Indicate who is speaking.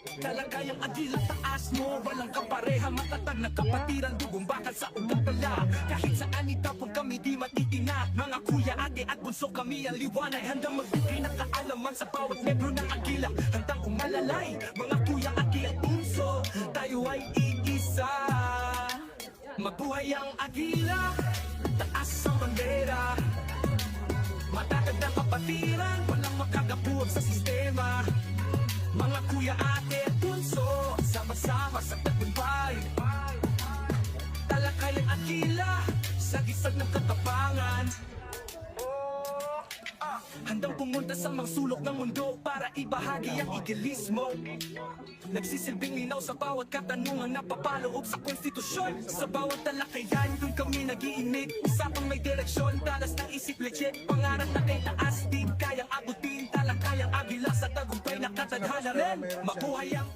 Speaker 1: Talagayang agila taas mo, walang kapareha, matatag na kapatiran, dugong bakal sa ugat tala. Kahit saan itapon kami di matitina, mga kuya, ate at bunso kami ang liwanay. Handang magbigay ng kaalaman sa bawat membro ng agila, handang umalalay, mga kuya, ate at bunso, tayo ay iisa. Mabuhay ang agila, taas ang bandera, matatag na kapatiran, walang makagabuwag sa sistema. Mga kuya, ate at bunso, sama-sama sa tagumpay. Talakayang agila, sa gisag ng katapangan. Handang pumunta sa mga sulok ng mundo para ibahagi ang idealismo. Nagsisilbing linaw sa bawat katanungan na papaloob sa konstitusyon. Sa bawat talakayan, doon kami nag-iinit. Usapang may direksyon, talas ng isip legit. Pangarap na kay taas, di kayang abutin. Talakayang agila sa tagumpay na katadhana rin. Mabuhay ang